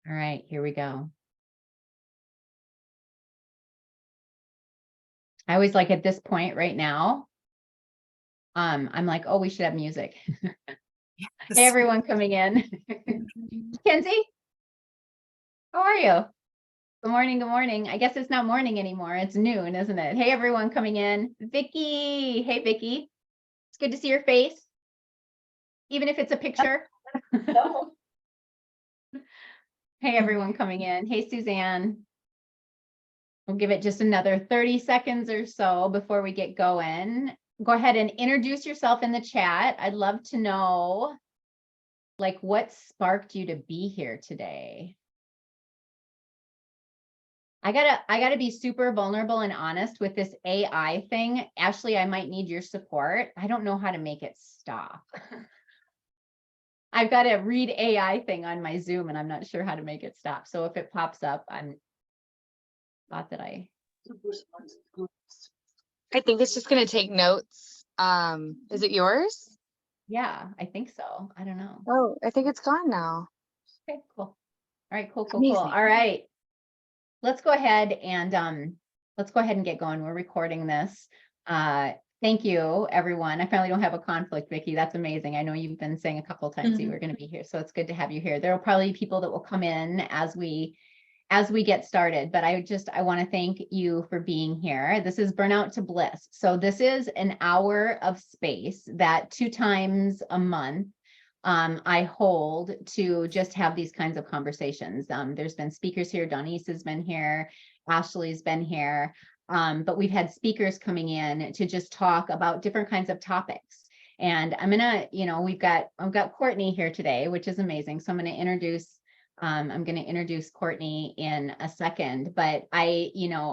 All right, here we go. I always like at this point right now, I'm like, oh, we should have music. Hey, everyone coming in. Kenzie, how are you? Good morning, good morning. I guess it's not morning anymore. It's noon, isn't it? Hey, everyone coming in. Vicky, hey, Vicky. It's good to see your face, even if it's a picture. Hey, everyone coming in. Hey, Suzanne. We'll give it just another 30 seconds or so before we get going. Go ahead and introduce yourself in the chat. I'd love to know, like, what sparked you to be here today? I gotta be super vulnerable and honest with this AI thing. Ashley, I might need your support. I don't know how to make it stop. I've got a read AI thing on my Zoom and I'm not sure how to make it stop. So if it pops up, I think it's just going to take notes. Is it yours? Yeah, I think so. I don't know. Oh, I think it's gone now. Okay, cool. All right, cool. Amazing. All right. Let's go ahead and get going. We're recording this. Thank you, everyone. I finally don't have a conflict, Vicki. That's amazing. I know you've been saying a couple of times that you were going to be here, so it's good to have you here. There will probably be people that will come in as we get started, but I want to thank you for being here. This is Burnout to Bliss. So this is an hour of space that 2 times a month I hold to just have these kinds of conversations. There's been speakers here. Donise has been here. Ashley's been here. But we've had speakers coming in to just talk about different kinds of topics. And I'm gonna, I've got Courtney here today, which is amazing. So I'm going to introduce Courtney in a second, but a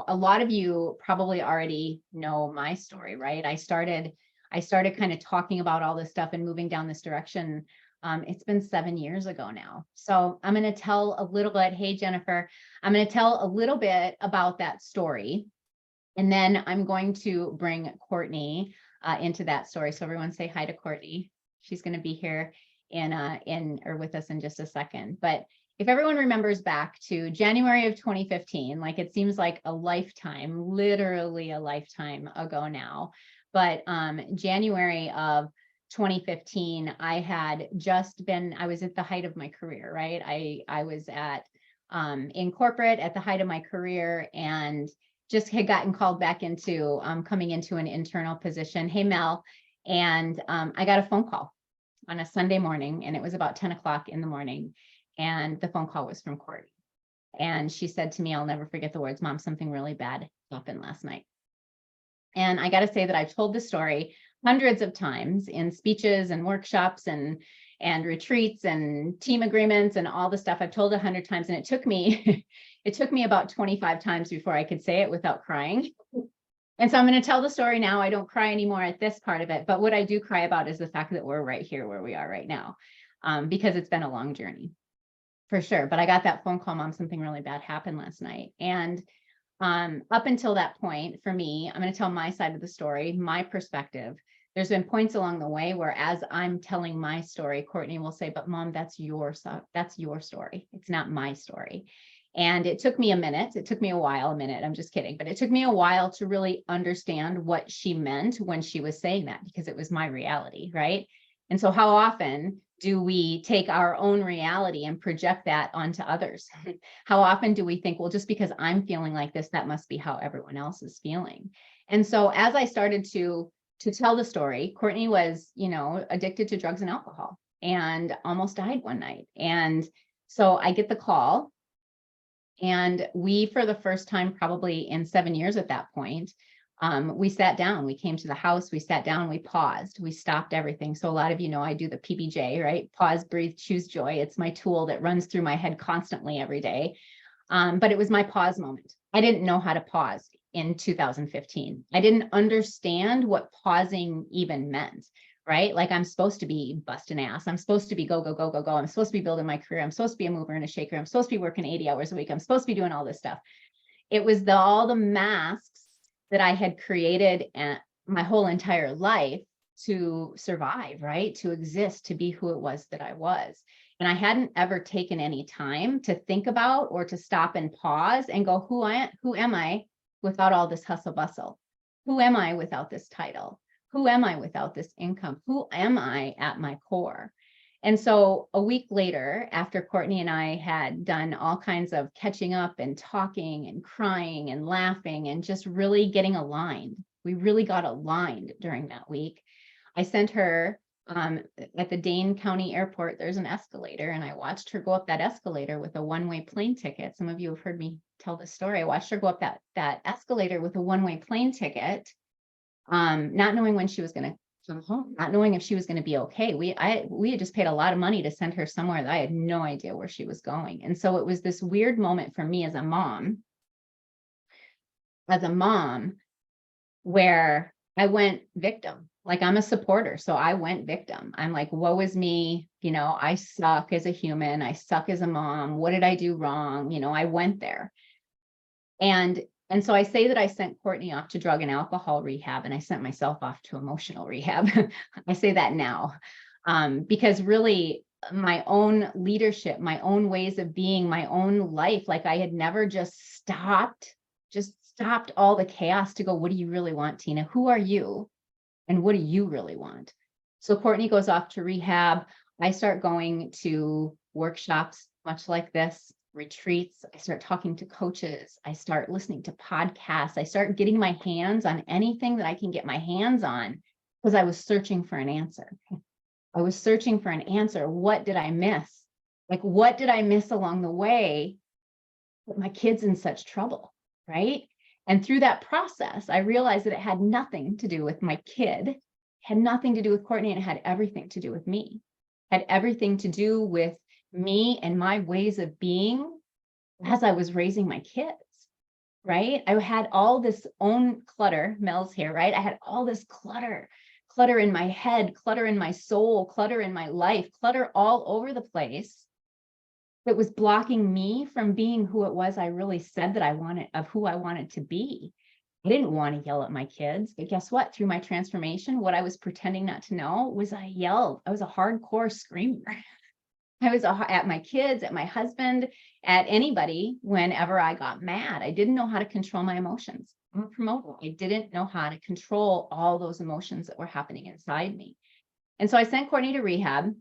lot of you probably already know my story, right? I started kind of talking about all this stuff and moving down this direction. It's been 7 years ago now. So I'm going to tell a little bit. Hey, Jennifer, I'm going to tell a little bit about that story. And then I'm going to bring Courtney into that story. So everyone say hi to Courtney. She's going to be here with us in just a second. But if everyone remembers back to January of 2015, like it seems like a lifetime, literally a lifetime ago now. But January of 2015, I was at the height of my career, right? I was in corporate at the height of my career and just had gotten called back into coming into an internal position. Hey, Mel. And I got a phone call on a Sunday morning, and it was about 10 o'clock in the morning. And the phone call was from Courtney. And she said to me, I'll never forget the words, Mom, something really bad happened last night. And I got to say that I've told the story hundreds of times in speeches and workshops and retreats and team agreements and all the stuff. I've told 100 times, and it took me about 25 times before I could say it without crying. And so I'm going to tell the story now. I don't cry anymore at this part of it, but what I do cry about is the fact that we're right here where we are right now, because it's been a long journey for sure. But I got that phone call, Mom, something really bad happened last night. And up until that point, for me, I'm going to tell my side of the story, my perspective. There's been points along the way where as I'm telling my story, Courtney will say, but Mom, that's your story. It's not my story. And it took me a minute. It took me a while, I'm just kidding. But it took me a while to really understand what she meant when she was saying that, because it was my reality, right? And so how often do we take our own reality and project that onto others? How often do we think, well, just because I'm feeling like this, that must be how everyone else is feeling? And so as I started to tell the story, Courtney was, addicted to drugs and alcohol and almost died one night. And so I get the call, and we, for the first time, probably in 7 years at that point, we sat down, we came to the house, we sat down, we paused, we stopped everything. So a lot of you know, I do the PBJ, right? Pause, breathe, choose joy. It's my tool that runs through my head constantly every day. But it was my pause moment. I didn't know how to pause in 2015. I didn't understand what pausing even meant, right? Like I'm supposed to be busting ass. I'm supposed to be go, go, go, go, go. I'm supposed to be building my career. I'm supposed to be a mover and a shaker. I'm supposed to be working 80 hours a week. I'm supposed to be doing all this stuff. It was all the masks that I had created my whole entire life to survive, right? To exist, to be who it was that I was. And I hadn't ever taken any time to think about or to stop and pause and go, who am I without all this hustle bustle? Who am I without this title? Who am I without this income? Who am I at my core? And so a week later, after Courtney and I had done all kinds of catching up and talking and crying and laughing and just really getting aligned, we really got aligned during that week. I sent her at the Dane County Airport, there's an escalator, and I watched her go up that escalator with a one-way plane ticket. Some of you have heard me tell this story. I watched her go up that escalator with a one-way plane ticket, not knowing when she was going to come home, not knowing if she was going to be okay. We had just paid a lot of money to send her somewhere that I had no idea where she was going. And so it was this weird moment for me as a mom, where I went victim. Like, I'm a supporter, so I went victim. I'm like, woe is me. I suck as a human. I suck as a mom. What did I do wrong? I went there. And so I say that I sent Courtney off to drug and alcohol rehab, and I sent myself off to emotional rehab. I say that now, because really my own leadership, my own ways of being, my own life, like I had never just stopped all the chaos to go, what do you really want, Tina? Who are you? And what do you really want? So Courtney goes off to rehab. I start going to workshops, much like this, retreats. I start talking to coaches. I start listening to podcasts. I start getting my hands on anything that I can get my hands on, because I was searching for an answer. I was searching for an answer. What did I miss? Like, what did I miss along the way that my kid's in such trouble, right? And through that process, I realized that it had nothing to do with my kid, it had nothing to do with Courtney, and it had everything to do with me. It had everything to do with me and my ways of being as I was raising my kids, right? I had all this own clutter, Mel's here, right? I had all this clutter in my head, clutter in my soul, clutter in my life, clutter all over the place, that was blocking me from being who it was I really said that I wanted, of who I wanted to be. I didn't want to yell at my kids, but guess what? Through my transformation, what I was pretending not to know was I yelled. I was a hardcore screamer. I was at my kids, at my husband, at anybody whenever I got mad. I didn't know how to control my emotions. I'm a promoter. I didn't know how to control all those emotions that were happening inside me. And so I sent Courtney to rehab.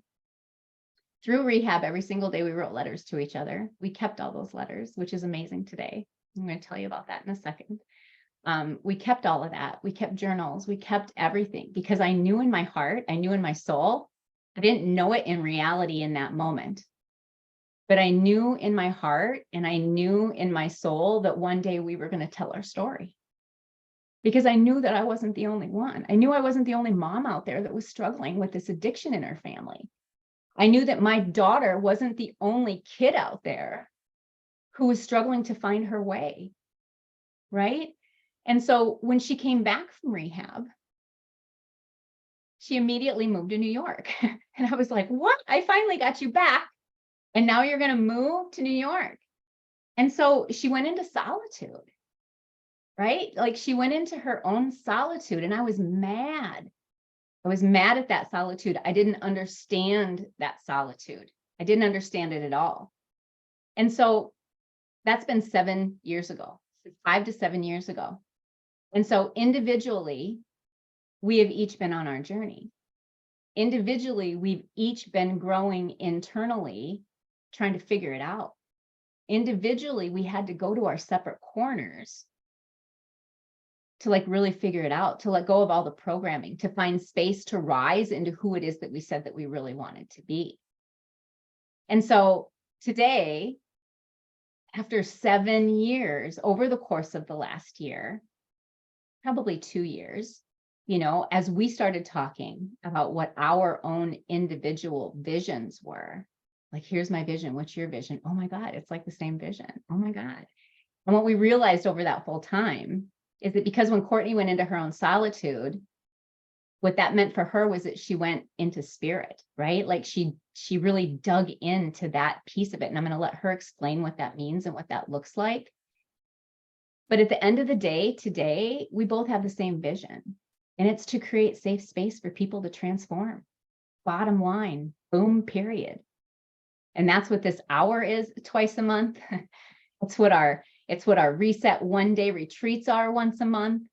Through rehab, every single day we wrote letters to each other. We kept all those letters, which is amazing today. I'm going to tell you about that in a second. We kept all of that. We kept journals. We kept everything, because I knew in my heart, I knew in my soul, I didn't know it in reality in that moment, but I knew in my heart and I knew in my soul that one day we were going to tell our story, because I knew that I wasn't the only one. I knew I wasn't the only mom out there that was struggling with this addiction in her family. I knew that my daughter wasn't the only kid out there who was struggling to find her way, right? And so when she came back from rehab, she immediately moved to New York. And I was like, what? I finally got you back, and now you're going to move to New York. And so she went into solitude, right? Like, she went into her own solitude, and I was mad. I was mad at that solitude. I didn't understand that solitude. I didn't understand it at all. And so that's been 7 years ago, 5 to 7 years ago. And so individually, we have each been on our journey. Individually, we've each been growing internally, trying to figure it out. Individually, we had to go to our separate corners to really figure it out, to let go of all the programming, to find space to rise into who it is that we said that we really wanted to be. And so today, after 7 years, over the course of the last year, probably 2 years, as we started talking about what our own individual visions were, like, here's my vision, what's your vision? Oh my God, it's like the same vision. Oh my God. And what we realized over that whole time is that because when Courtney went into her own solitude, what that meant for her was that she went into spirit, right? Like, she really dug into that piece of it. And I'm going to let her explain what that means and what that looks like. But at the end of the day, today, we both have the same vision. And it's to create safe space for people to transform. Bottom line, boom, period. And that's what this hour is twice a month. It's what our reset 1-day retreats are once a month.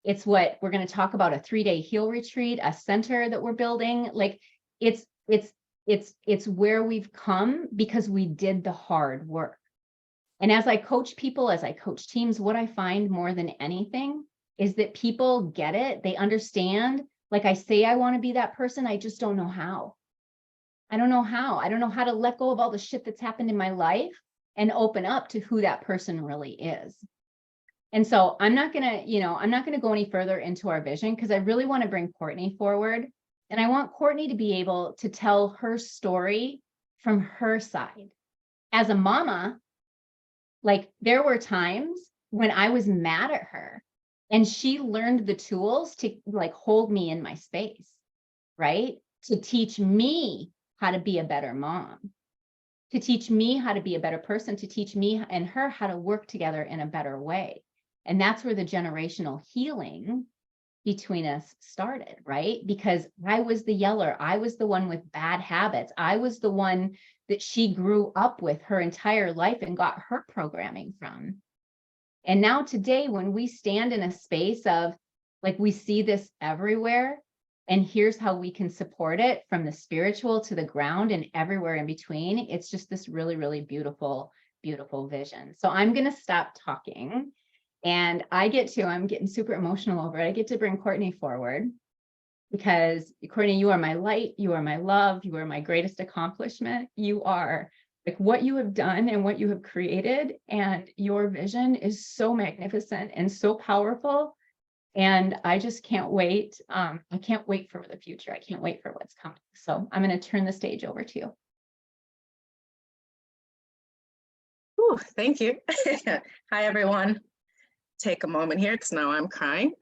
It's what we're going to talk about, a 3-day heal retreat, a center that we're building. Like it's where we've come because we did the hard work. And as I coach people, as I coach teams, what I find more than anything is that people get it. They understand. Like I say, I want to be that person. I just don't know how. I don't know how. I don't know how to let go of all the shit that's happened in my life and open up to who that person really is. And so I'm not going to go any further into our vision because I really want to bring Courtney forward. And I want Courtney to be able to tell her story from her side. As a mama, like there were times when I was mad at her and she learned the tools to like hold me in my space, right? To teach me how to be a better mom, to teach me how to be a better person, to teach me and her how to work together in a better way. And that's where the generational healing between us started, right? Because I was the yeller. I was the one with bad habits. I was the one that she grew up with her entire life and got her programming from. And now today, when we stand in a space of like, we see this everywhere, and here's how we can support it from the spiritual to the ground and everywhere in between. It's just this really, really beautiful, beautiful vision. So I'm going to stop talking. And I'm getting super emotional over it. I get to bring Courtney forward because Courtney, you are my light. You are my love. You are my greatest accomplishment. You are like what you have done and what you have created. And your vision is so magnificent and so powerful. And I just can't wait. I can't wait for the future. I can't wait for what's coming. So I'm going to turn the stage over to you. Ooh, thank you. Hi, everyone. Take a moment here because now I'm crying.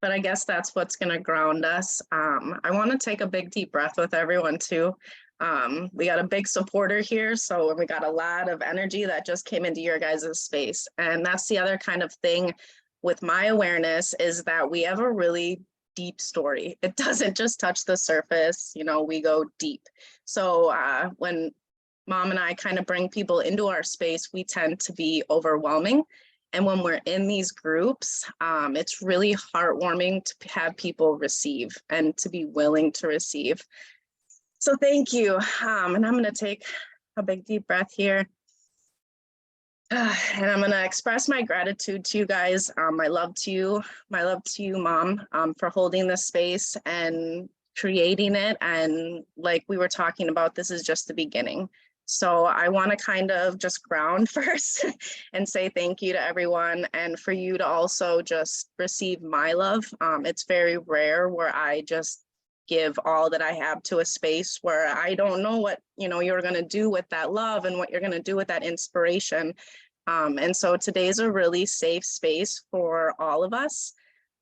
But I guess that's what's going to ground us. I want to take a big deep breath with everyone too. We got a big supporter here, so we got a lot of energy that just came into your guys' space. And that's the other kind of thing with my awareness is that we have a really deep story. It doesn't just touch the surface, you know, we go deep. So when Mom and I kind of bring people into our space, we tend to be overwhelming. And when we're in these groups, it's really heartwarming to have people receive and to be willing to receive. So thank you. And I'm going to take a big deep breath here. And I'm going to express my gratitude to you guys. My love to you, Mom, for holding this space and creating it. And like we were talking about, this is just the beginning. So I want to kind of just ground first and say thank you to everyone, and for you to also just receive my love. It's very rare where I just give all that I have to a space where I don't know what, you know, you're going to do with that love and what you're going to do with that inspiration. And so today's a really safe space for all of us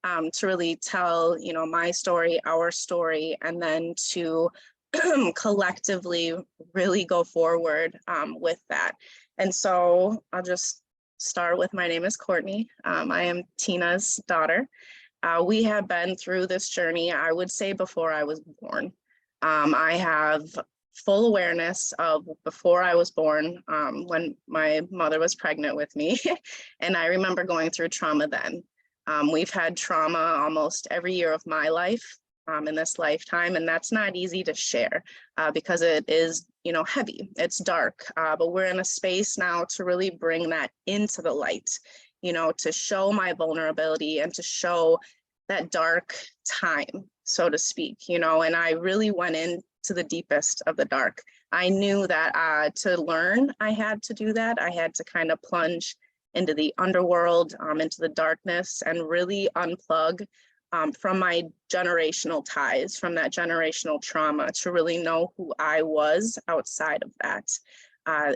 to really tell, you know, my story, our story, and then to collectively really go forward with that. And so I'll just start with, my name is Courtney. I am Tina's daughter. We have been through this journey, I would say, before I was born. I have full awareness of before I was born, when my mother was pregnant with me. And I remember going through trauma then. We've had trauma almost every year of my life in this lifetime, and that's not easy to share because it is, you know, heavy, it's dark, but we're in a space now to really bring that into the light, you know, to show my vulnerability and to show that dark time, so to speak, you know. And I really went into the deepest of the dark. I knew that to learn, I had to do that. I had to kind of plunge into the underworld, into the darkness, and really unplug from my generational ties, from that generational trauma, to really know who I was outside of that.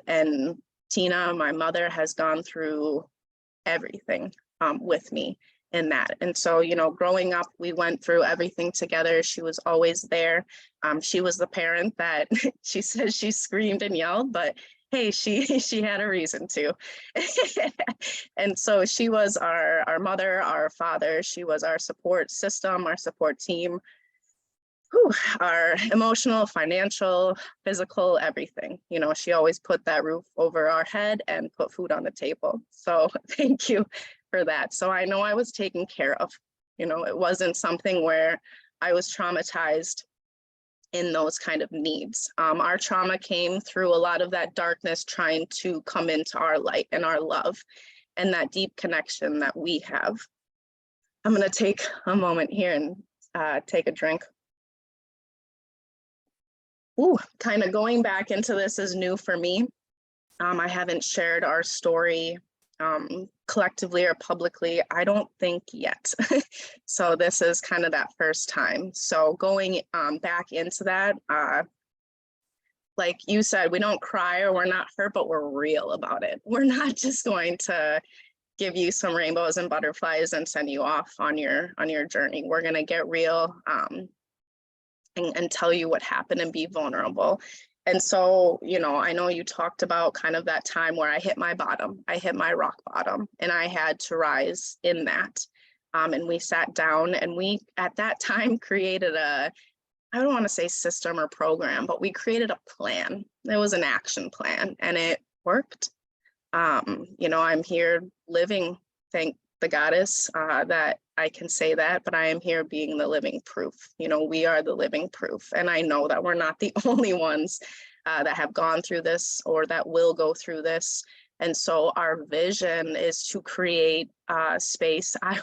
And Tina, my mother, has gone through everything with me in that. And so, you know, growing up, we went through everything together. She was always there. She was the parent that she says she screamed and yelled, but hey, she had a reason to. And so she was our mother, our father. She was our support system, our support team, our emotional, financial, physical, everything. You know, she always put that roof over our head and put food on the table. So thank you for that. So I know I was taken care of. You know, it wasn't something where I was traumatized in those kind of needs. Our trauma came through a lot of that darkness trying to come into our light and our love and that deep connection that we have. I'm going to take a moment here and take a drink. Ooh, kind of going back into this is new for me. I haven't shared our story collectively or publicly, I don't think yet. So this is kind of that first time. So going back into that, like you said, we don't cry or we're not hurt, but we're real about it. We're not just going to give you some rainbows and butterflies and send you off on your journey. We're going to get real and tell you what happened and be vulnerable. And so, you know, I know you talked about kind of that time where I hit my bottom, I hit my rock bottom, and I had to rise in that. And we sat down and we, at that time, created I don't want to say system or program, but we created a plan. It was an action plan and it worked. You know, I'm here living, thank the goddess that I can say that, but I am here being the living proof. You know, we are the living proof. And I know that we're not the only ones that have gone through this or that will go through this. And so our vision is to create space. I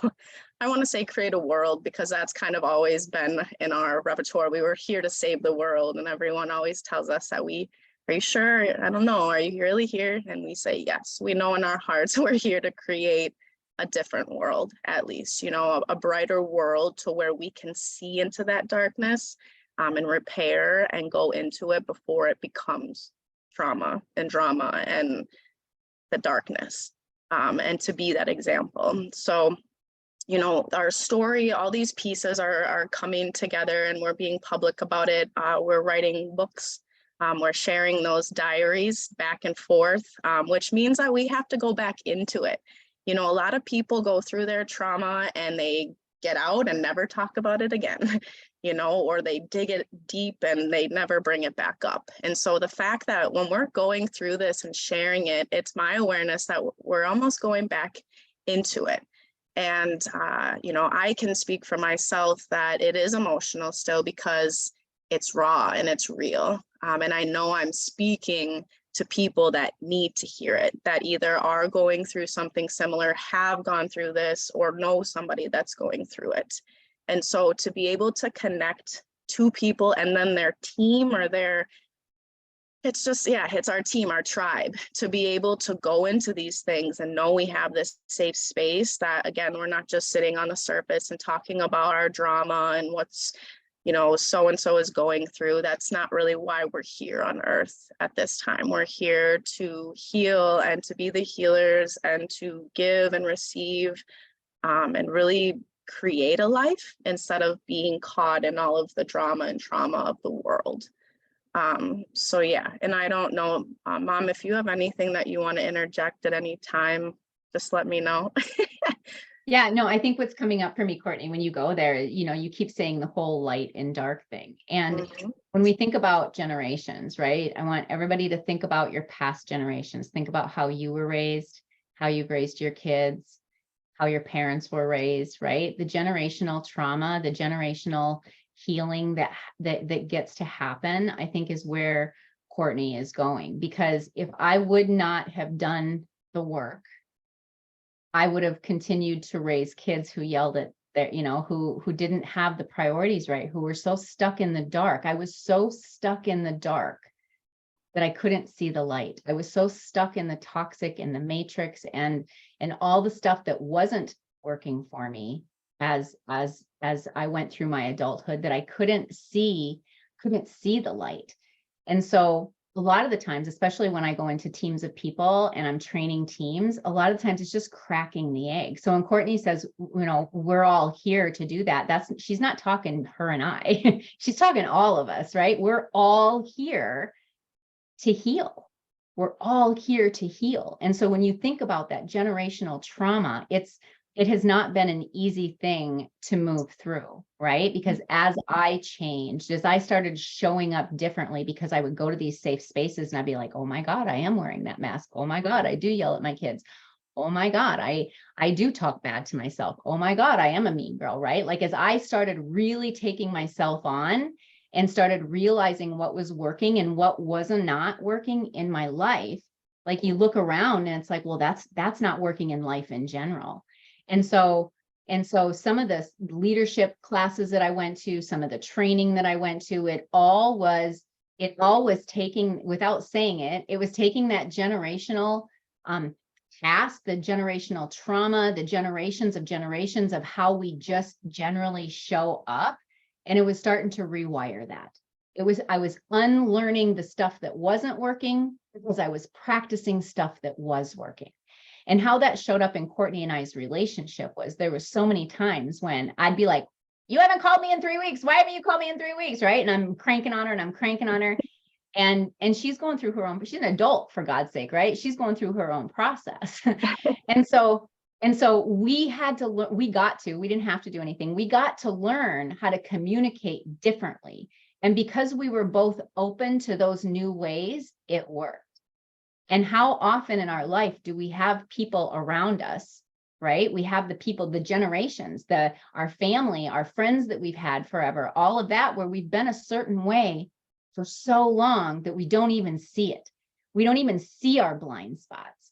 want to say create a world, because that's kind of always been in our repertoire. We were here to save the world, and everyone always tells us that are you sure? I don't know. Are you really here? And we say, yes, we know in our hearts we're here to create a different world, at least, you know, a brighter world to where we can see into that darkness and repair and go into it before it becomes trauma and drama and the darkness, and to be that example. So, you know, our story, all these pieces are coming together and we're being public about it. We're writing books. We're sharing those diaries back and forth, which means that we have to go back into it. You know, a lot of people go through their trauma and they get out and never talk about it again, you know, or they dig it deep and they never bring it back up. And so the fact that when we're going through this and sharing it, it's my awareness that we're almost going back into it. And, you know, I can speak for myself that it is emotional still because it's raw and it's real. And I know I'm speaking to people that need to hear it, that either are going through something similar, have gone through this, or know somebody that's going through it. And so to be able to connect to people and then their team or it's just, yeah, it's our team, our tribe, to be able to go into these things and know we have this safe space that, again, we're not just sitting on the surface and talking about our drama and what's, you know, so-and-so is going through. That's not really why we're here on earth at this time. We're here to heal and to be the healers and to give and receive and really create a life instead of being caught in all of the drama and trauma of the world. So yeah, and I don't know, Mom, if you have anything that you want to interject at any time, just let me know. Yeah, no, I think what's coming up for me, Courtney, when you go there, you know, you keep saying the whole light and dark thing. And when we think about generations, right, I want everybody to think about your past generations. Think about how you were raised, how you've raised your kids, how your parents were raised, right? The generational trauma, the generational healing that gets to happen, I think is where Courtney is going. Because if I would not have done the work, I would have continued to raise kids who yelled at their, you know, who didn't have the priorities right, who were so stuck in the dark. I was so stuck in the dark that I couldn't see the light. I was so stuck in the toxic and the matrix and all the stuff that wasn't working for me as I went through my adulthood, that I couldn't see the light. And so a lot of the times, especially when I go into teams of people and I'm training teams, a lot of times it's just cracking the egg. So when Courtney says, you know, we're all here to do that, she's not talking her and I, she's talking all of us, right? We're all here to heal. we're all here to heal. And so when you think about that generational trauma, it has not been an easy thing to move through, right? Because as I changed, as I started showing up differently, because I would go to these safe spaces and I'd be like, oh my God, I am wearing that mask. Oh my God, I do yell at my kids. Oh my God, I do talk bad to myself. Oh my God, I am a mean girl, right? Like as I started really taking myself on and started realizing what was working and what was not working in my life, like you look around and it's like, well, that's not working in life in general. And so some of the leadership classes that I went to, some of the training that I went to, it all was taking, without saying it, it was taking that generational past, the generational trauma, the generations of how we just generally show up. And it was starting to rewire that. I was unlearning the stuff that wasn't working because I was practicing stuff that was working. And how that showed up in Courtney and I's relationship was there were so many times when I'd be like, you haven't called me in 3 weeks. Why haven't you called me in 3 weeks? Right. And I'm cranking on her. And she's going through her own, she's an adult, for God's sake, right? She's going through her own process. And so we had to learn, we didn't have to do anything. We got to learn how to communicate differently. And because we were both open to those new ways, it worked. And how often in our life do we have people around us, right? We have the people, the generations, our family, our friends that we've had forever, all of that, where we've been a certain way for so long that we don't even see it. We don't even see our blind spots.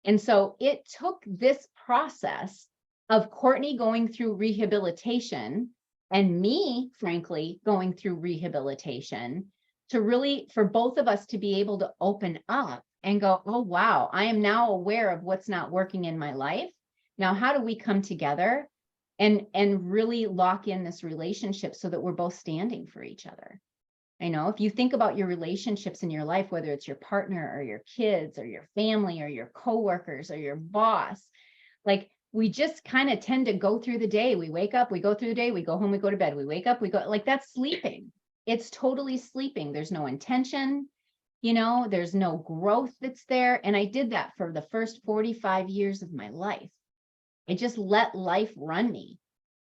And so it took this process of Courtney going through rehabilitation and me, frankly, going through rehabilitation to really, for both of us to be able to open up and go, oh, wow, I am now aware of what's not working in my life. Now, how do we come together and really lock in this relationship so that we're both standing for each other? I know if you think about your relationships in your life, whether it's your partner or your kids or your family or your coworkers or your boss, like we just kind of tend to go through the day. We wake up, we go through the day, we go home, we go to bed, we wake up, we go, like that's sleeping. It's totally sleeping. There's no intention, there's no growth that's there. And I did that for the first 45 years of my life. I just let life run me.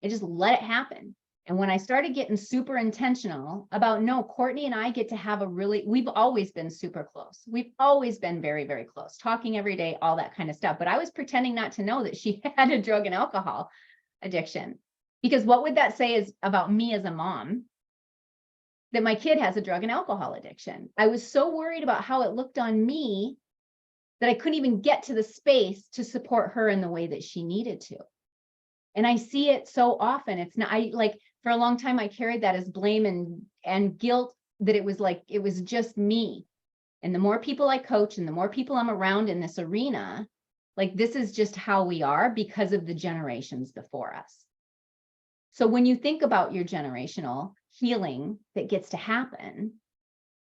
I just let it happen. And when I started getting super intentional about, no, Courtney and I get to have we've always been super close. We've always been very, very close, talking every day, all that kind of stuff. But I was pretending not to know that she had a drug and alcohol addiction. Because what would that say is about me as a mom, that my kid has a drug and alcohol addiction? I was so worried about how it looked on me that I couldn't even get to the space to support her in the way that she needed to. And I see it so often. It's not, for a long time, I carried that as blame and guilt, that it was just me. And the more people I coach and the more people I'm around in this arena, like this is just how we are because of the generations before us. So when you think about your generational healing that gets to happen,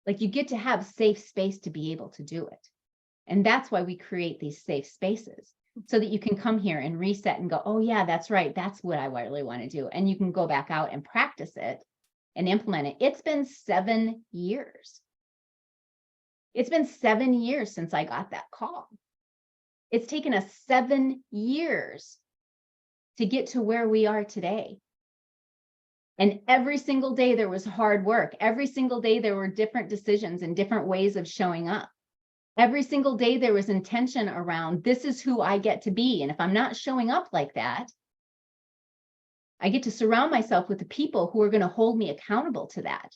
like you get to have safe space to be able to do it. And that's why we create these safe spaces, so that you can come here and reset and go, oh yeah, that's right. That's what I really want to do. And you can go back out and practice it and implement it. It's been 7 years. It's been 7 years since I got that call. It's taken us 7 years to get to where we are today. And every single day there was hard work. Every single day there were different decisions and different ways of showing up. Every single day there was intention around, this is who I get to be. And if I'm not showing up like that, I get to surround myself with the people who are going to hold me accountable to that.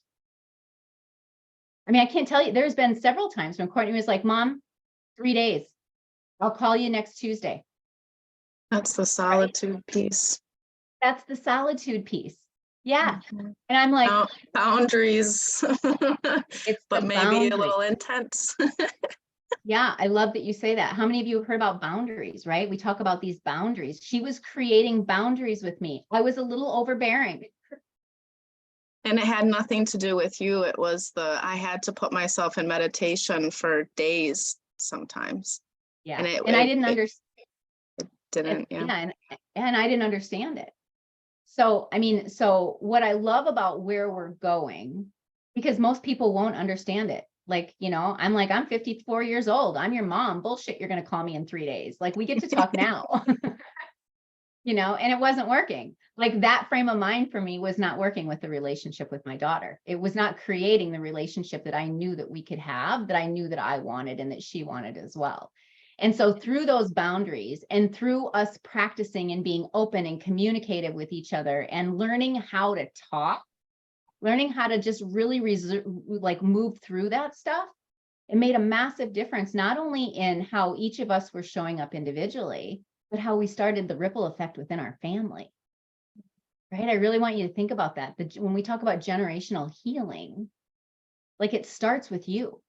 I mean, I can't tell you, there's been several times when Courtney was like, Mom, 3 days, I'll call you next Tuesday. That's the solitude piece. That's the solitude piece. Yeah. Mm-hmm. And I'm like, boundaries, but maybe a little intense. Yeah, I love that you say that. How many of you have heard about boundaries, right? We talk about these boundaries. She was creating boundaries with me. I was a little overbearing. And it had nothing to do with you. It was I had to put myself in meditation for days sometimes. Yeah. And I didn't understand. It didn't, yeah. And I didn't understand it. So, I mean, so what I love about where we're going, because most people won't understand it. Like, I'm like, I'm 54 years old. I'm your mom. Bullshit. You're going to call me in 3 days. Like, we get to talk now, and it wasn't working. Like, that frame of mind for me was not working with the relationship with my daughter. It was not creating the relationship that I knew that we could have, that I knew that I wanted and that she wanted as well. And so through those boundaries and through us practicing and being open and communicative with each other and learning how to talk, learning how to just really move through that stuff, it made a massive difference, not only in how each of us were showing up individually, but how we started the ripple effect within our family. Right? I really want you to think about that. When we talk about generational healing, like, it starts with you.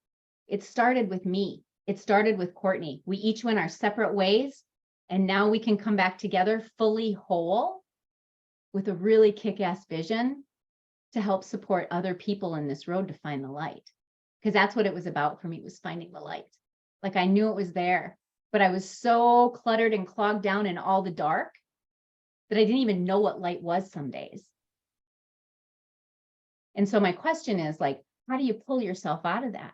It started with me. It started with Courtney. We each went our separate ways, and now we can come back together fully whole with a really kick-ass vision to help support other people in this road to find the light. Because that's what it was about for me, was finding the light. Like, I knew it was there, but I was so cluttered and clogged down in all the dark that I didn't even know what light was some days. And so my question is, like, how do you pull yourself out of that?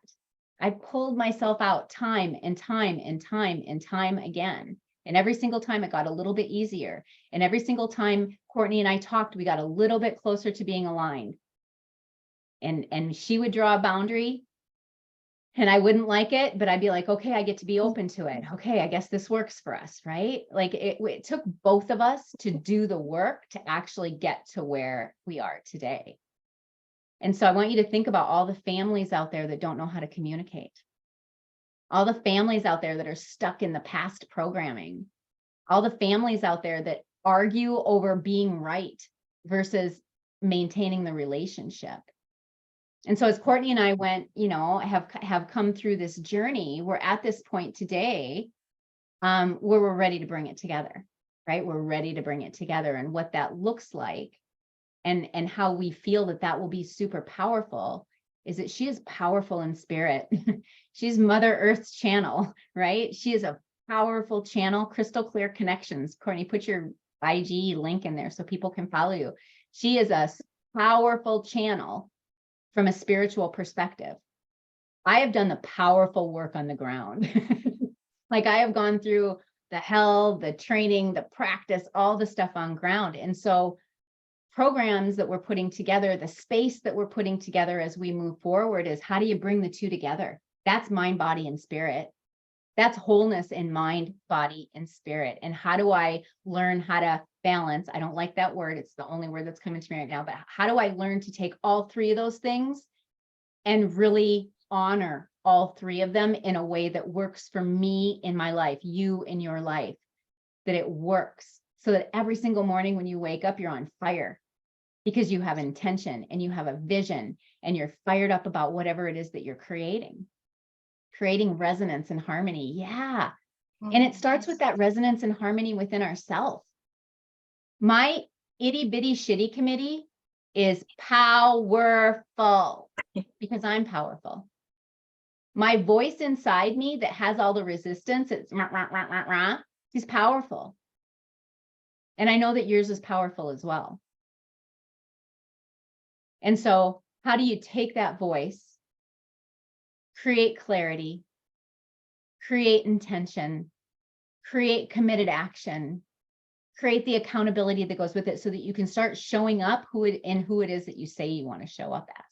I pulled myself out time and time and time and time again. And every single time it got a little bit easier. And every single time Courtney and I talked, we got a little bit closer to being aligned. And she would draw a boundary and I wouldn't like it, but I'd be like, okay, I get to be open to it. Okay, I guess this works for us, right? Like, it took both of us to do the work to actually get to where we are today. And so I want you to think about all the families out there that don't know how to communicate. All the families out there that are stuck in the past programming. All the families out there that argue over being right versus maintaining the relationship. And so as Courtney and I went, have come through this journey, we're at this point today where we're ready to bring it together, right? We're ready to bring it together, and what that looks like and how we feel that will be super powerful is that she is powerful in spirit. She's Mother Earth's channel, right? She is a powerful channel, crystal clear connections. Courtney, put your IG link in there so people can follow you. She is a powerful channel from a spiritual perspective. I have done the powerful work on the ground. Like, I have gone through the hell, the training, the practice, all the stuff on ground. And so programs that we're putting together, the space that we're putting together as we move forward is, how do you bring the two together? That's mind, body, and spirit. That's wholeness in mind, body, and spirit. And how do I learn how to balance? I don't like that word. It's the only word that's coming to me right now. But how do I learn to take all three of those things and really honor all three of them in a way that works for me in my life, you in your life, that it works, so that every single morning when you wake up, you're on fire because you have intention and you have a vision and you're fired up about whatever it is that you're creating resonance and harmony. Yeah. And it starts with that resonance and harmony within ourselves. My itty bitty shitty committee is powerful because I'm powerful. My voice inside me that has all the resistance, it's rah, rah, rah, rah, rah, is powerful. And I know that yours is powerful as well. And so how do you take that voice, create clarity, create intention, create committed action, create the accountability that goes with it, so that you can start showing up who it is that you say you want to show up as.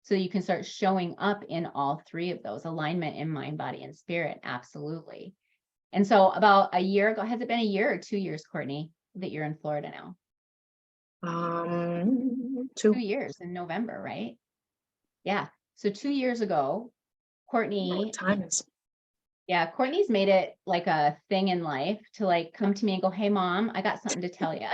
So you can start showing up in all three of those: alignment in mind, body, and spirit. Absolutely. And so about a year ago, has it been a year or 2 years, Courtney, that you're in Florida now? 2 years in November, right? Yeah. So 2 years ago, Courtney, Courtney's made it like a thing in life to like come to me and go, hey mom, I got something to tell you.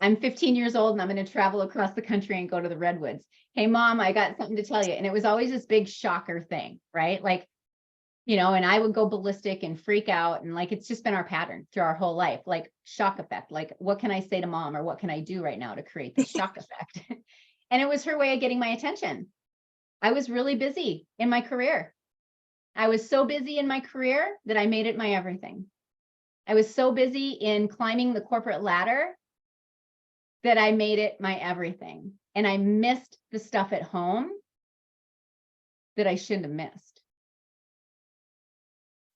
I'm 15 years old and I'm going to travel across the country and go to the Redwoods. Hey mom, I got something to tell you. And it was always this big shocker thing, right? Like, and I would go ballistic and freak out. And like, it's just been our pattern through our whole life, like shock effect. Like, what can I say to mom, or what can I do right now to create this shock effect? And it was her way of getting my attention. I was really busy in my career. I was so busy in my career that I made it my everything. I was so busy in climbing the corporate ladder that I made it my everything. And I missed the stuff at home that I shouldn't have missed.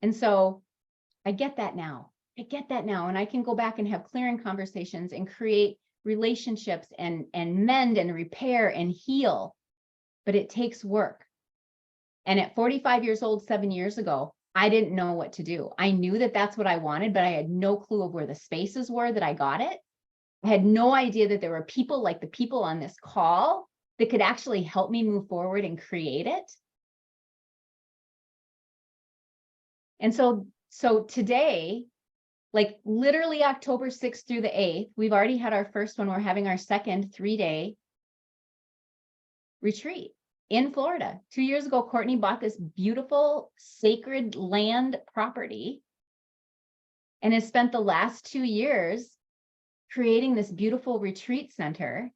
And so I get that now. I get that now. And I can go back and have clearing conversations and create relationships and mend and repair and heal. But it takes work. And at 45 years old, 7 years ago, I didn't know what to do. I knew that that's what I wanted, but I had no clue of where the spaces were that I got it. I had no idea that there were people like the people on this call that could actually help me move forward and create it. And so today, like literally October 6th through the 8th, we've already had our first one. We're having our second 3-day retreat in Florida. 2 years ago, Courtney bought this beautiful sacred land property and has spent the last 2 years creating this beautiful retreat center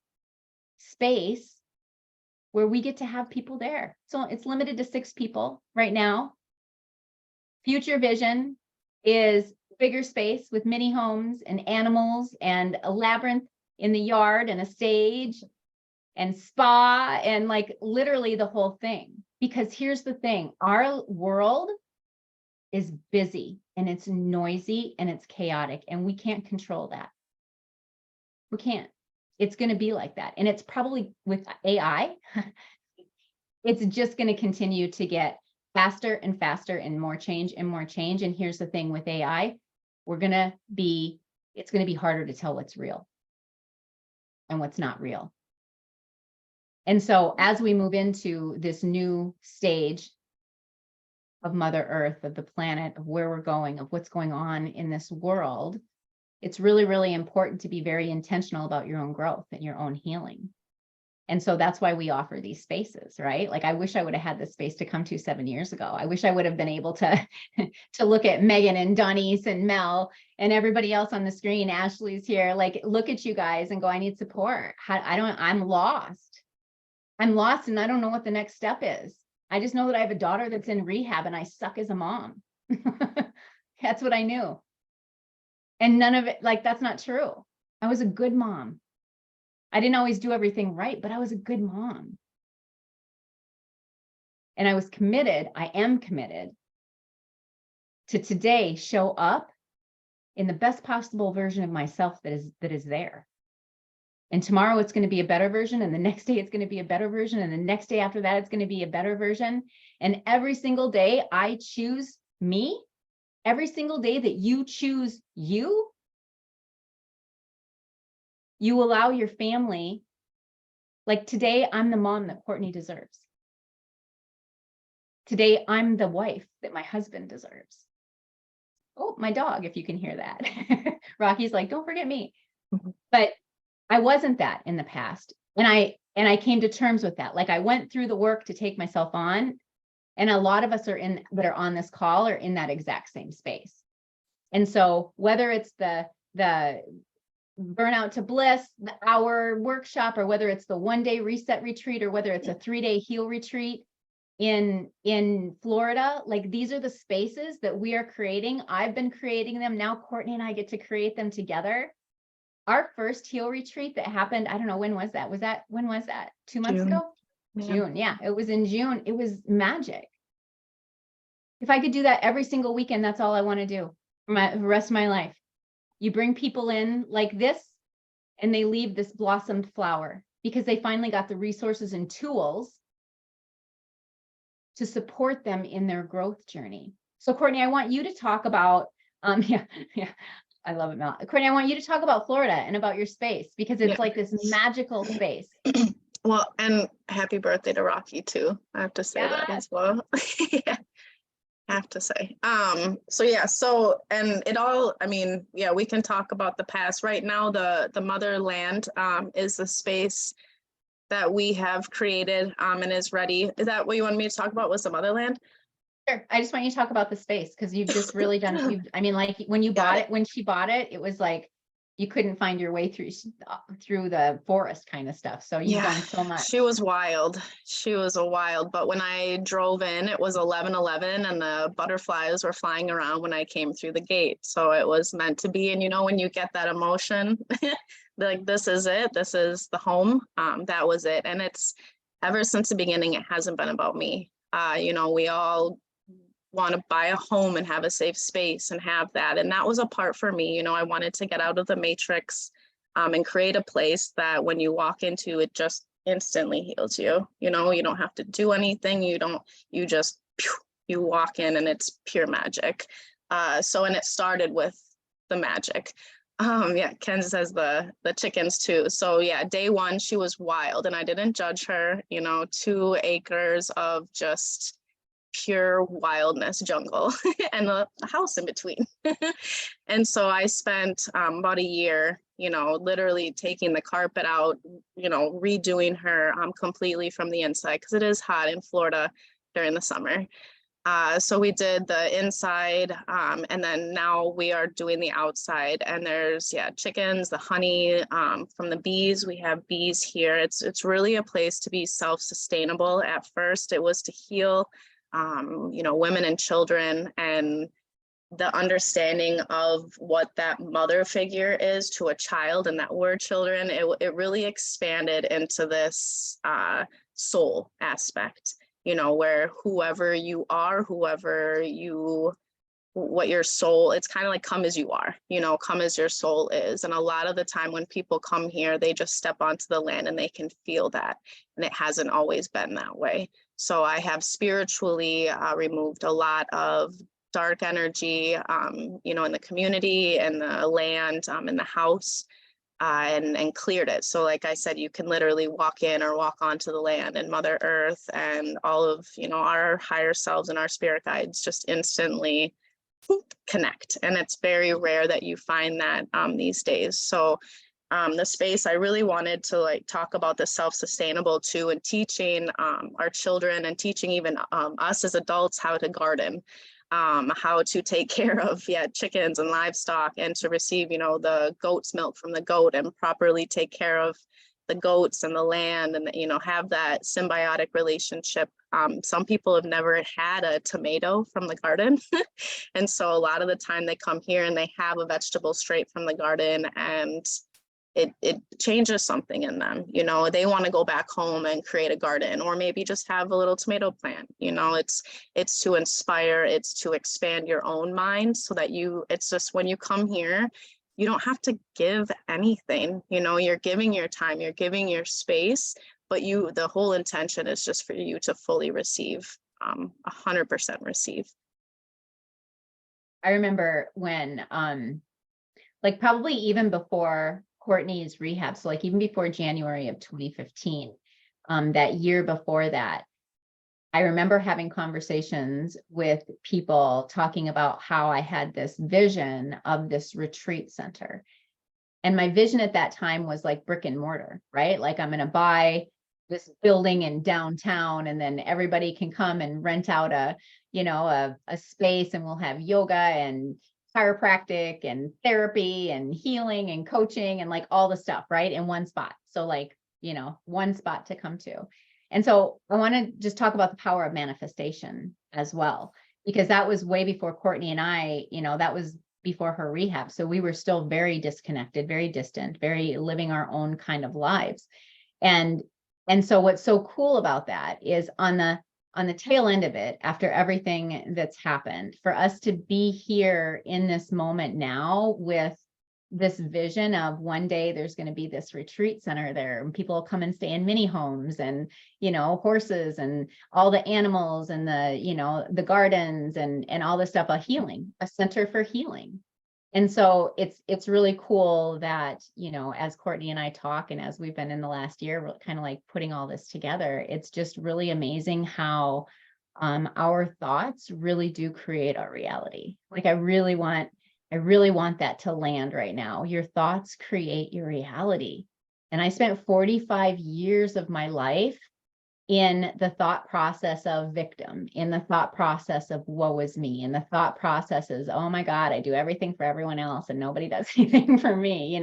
space where we get to have people there. So it's limited to 6 people right now. Future vision is bigger space with mini homes and animals and a labyrinth in the yard and a stage and spa and like literally the whole thing. Because here's the thing, our world is busy and it's noisy and it's chaotic and we can't control that. We can't. It's going to be like that. And it's probably with AI, it's just going to continue to get faster and faster and more change and more change. And here's the thing with AI, it's going to be harder to tell what's real and what's not real. And so as we move into this new stage of Mother Earth, of the planet, of where we're going, of what's going on in this world, it's really, really important to be very intentional about your own growth and your own healing. And so that's why we offer these spaces, right? Like, I wish I would have had this space to come to 7 years ago. I wish I would have been able to, to look at Megan and Donnice and Mel and everybody else on the screen. Ashley's here, like, look at you guys and go, I need support. I'm lost. I'm lost and I don't know what the next step is. I just know that I have a daughter that's in rehab and I suck as a mom. That's what I knew. And none of it, like, that's not true. I was a good mom. I didn't always do everything right, but I was a good mom. And I was committed, I am committed to today show up in the best possible version of myself that is there. And tomorrow it's going to be a better version. And the next day it's going to be a better version. And the next day after that, it's going to be a better version. And every single day I choose me. Every single day that you choose you, you allow your family, like today, I'm the mom that Courtney deserves. Today, I'm the wife that my husband deserves. Oh, my dog, if you can hear that. Rocky's like, don't forget me. But I wasn't that in the past. And I came to terms with that. Like, I went through the work to take myself on. And a lot of us that are on this call are in that exact same space. And so whether it's the Burnout to Bliss, the hour workshop, or whether it's the 1-day reset retreat, or whether it's a 3-day heal retreat in Florida, like, these are the spaces that we are creating. I've been creating them. Now Courtney and I get to create them together. Our first heal retreat that happened, I don't know, when was that? When was that? 2 months ago? Yeah. June. Yeah, it was in June. It was magic. If I could do that every single weekend, that's all I want to do for the rest of my life. You bring people in like this and they leave this blossomed flower because they finally got the resources and tools to support them in their growth journey. So Courtney, I want you to talk about, yeah, I love it, Mel. Courtney, I want you to talk about Florida and about your space because it's like this magical space. Well, and happy birthday to Rocky too. I have to say that as well. Yeah. Have to say. And it all, I mean, yeah, we can talk about the past. Right now, the motherland is the space that we have created and is ready. Is that what you wanted me to talk about, was the motherland? Sure. I just want you to talk about the space because you've just really done it. I mean, like when you bought it, when she bought it, it was like you couldn't find your way through the forest kind of stuff. So you've done so much. She was wild. But when I drove in, it was 11:11 and the butterflies were flying around when I came through the gate. So it was meant to be. And you know, when you get that emotion, like, this is it. This is the home. That was it. And it's ever since the beginning, it hasn't been about me. We all want to buy a home and have a safe space and have that. And that was a part for me. I wanted to get out of the matrix and create a place that when you walk into, it just instantly heals you. You don't have to do anything. You just you walk in and it's pure magic. And it started with the magic. Ken says the chickens too. So yeah, day one, she was wild and I didn't judge her, 2 acres of just pure wildness jungle and a house in between. And so I spent about a year, literally taking the carpet out, redoing her completely from the inside because it is hot in Florida during the summer. So we did the inside and then now we are doing the outside, and there's chickens, the honey from the bees. We have bees here. It's really a place to be self-sustainable. At first it was to heal women and children, and the understanding of what that mother figure is to a child, and that we're children, it really expanded into this soul aspect, where whoever you are, what your soul, it's kind of like come as you are, come as your soul is. And a lot of the time when people come here, they just step onto the land and they can feel that. And it hasn't always been that way. So I have spiritually removed a lot of dark energy, in the community and the land, in the house, and cleared it. So like I said, you can literally walk in or walk onto the land, and Mother Earth and all of, our higher selves and our spirit guides just instantly connect. And it's very rare that you find that these days. So the space, I really wanted to talk about the self-sustainable too, and teaching our children and teaching even us as adults how to garden, how to take care of chickens and livestock, and to receive the goat's milk from the goat and properly take care of the goats and the land, and have that symbiotic relationship. Some people have never had a tomato from the garden and so a lot of the time they come here and they have a vegetable straight from the garden, and it changes something in them. They want to go back home and create a garden, or maybe just have a little tomato plant. It's to inspire, it's to expand your own mind, so that it's just when you come here, you don't have to give anything. You're giving your time, you're giving your space, but the whole intention is just for you to fully receive, 100% receive. I remember when, probably even before Courtney's rehab, so even before January of 2015, that year before that, I remember having conversations with people talking about how I had this vision of this retreat center. And my vision at that time was brick and mortar, right? I'm going to buy this building in downtown, and then everybody can come and rent out a space, and we'll have yoga and chiropractic and therapy and healing and coaching and all the stuff, right, in one spot. So one spot to come to. And so I want to just talk about the power of manifestation as well, because that was way before Courtney and I, that was before her rehab. So we were still very disconnected, very distant, very living our own kind of lives. And so what's so cool about that is on the tail end of it, after everything that's happened, for us to be here in this moment now with this vision of one day there's going to be this retreat center there, and people will come and stay in mini homes, and horses and all the animals and the gardens and all this stuff, a center for healing. And so it's really cool that, as Courtney and I talk, and as we've been in the last year, we're kind of putting all this together. It's just really amazing how our thoughts really do create our reality. I really want that to land right now. Your thoughts create your reality. And I spent 45 years of my life in the thought process of victim, in the thought process of woe is me, in the thought processes, oh my God, I do everything for everyone else and nobody does anything for me, in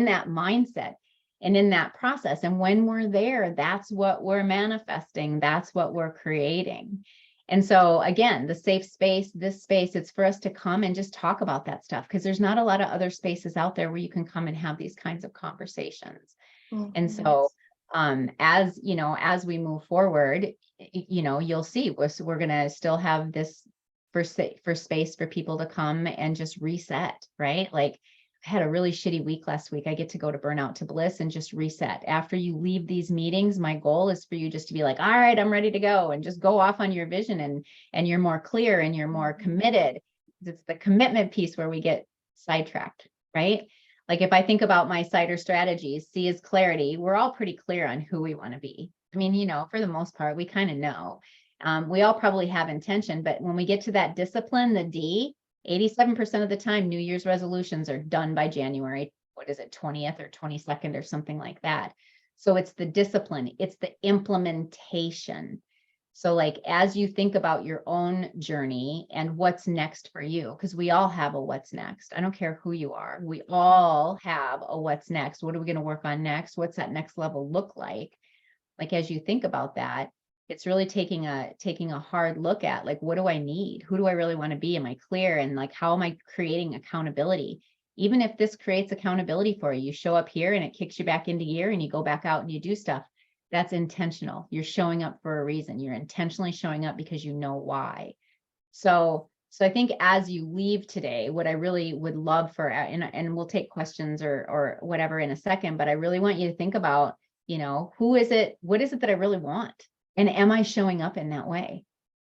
that mindset and in that process. And when we're there, that's what we're manifesting. That's what we're creating. And so again, the safe space, this space, it's for us to come and just talk about that stuff, because there's not a lot of other spaces out there where you can come and have these kinds of conversations. And so as you know, as we move forward, you know, you'll see we're going to still have this for space for people to come and just reset, right? Like I had a really shitty week last week. I get to go to Burnout to Bliss and just reset. After you leave these meetings, my goal is for you just to be like, all right, I'm ready to go, and just go off on your vision, and you're more clear and you're more committed. It's the commitment piece where we get sidetracked, right? Like if I think about my cider strategies, C is clarity. We're all pretty clear on who we want to be. I mean, you know, for the most part, we kind of know. We all probably have intention, but when we get to that discipline, the D, 87% of the time, New Year's resolutions are done by January, what is it, 20th or 22nd or something like that. So it's the discipline, it's the implementation. So like, as you think about your own journey and what's next for you, because we all have a what's next. I don't care who you are. We all have a what's next. What are we going to work on next? What's that next level look like? Like, as you think about that, it's really taking a hard look at like, what do I need? Who do I really want to be? Am I clear? And like, how am I creating accountability? Even if this creates accountability for you, you show up here and it kicks you back into gear and you go back out and you do stuff. That's intentional. You're showing up for a reason. You're intentionally showing up because you know why. So I think as you leave today, what I really would love for, and we'll take questions or whatever in a second, but I really want you to think about, you know, who is it? What is it that I really want? And am I showing up in that way?